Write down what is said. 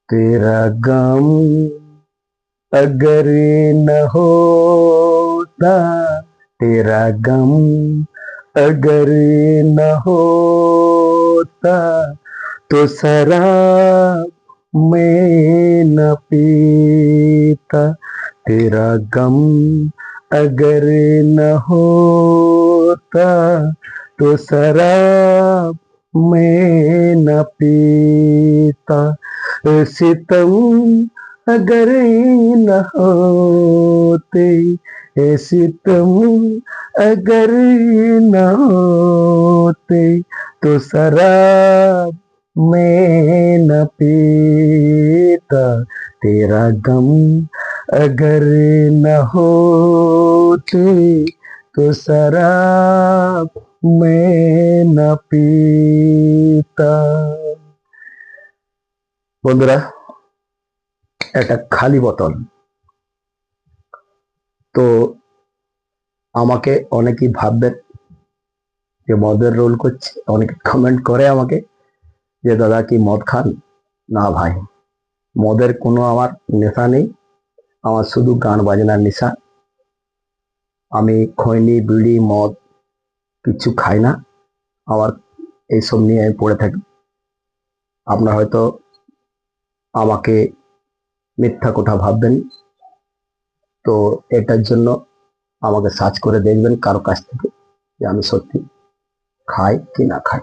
तेरा गम अगर न होता, तेरा गम अगर न होता, तो शराब मैं न पीता। तेरा गम अगर न होता, तो शराब मैं न पीता। सितम अगर न होते, सितम अगर न होते, तो शराब मैं न पीता। तेरा गम अगर न होते, तो शराब मैं न पीता। বন্ধুরা, একটা খালি বোতল। তো আমাকে অনেকেই ভাববেন যে মদের রোল করছে, অনেকে কমেন্ট করে আমাকে যে দাদা কি মদ খান? না ভাই, মদের কোনো আমার নেশা নেই, আমার শুধু গান বাজনার নেশা। আমি খৈনি বিড়ি মদ কিছু খাই না, আমার এইসব নিয়ে আমি পড়ে থাকি। আপনারা হয়তো আমাকে মিথ্যা কথা ভাববেন, তো এটার জন্য আমাকে সার্চ করে দেখবেন কারো কাছ থেকে যে আমি সত্যি খাই কি না খাই।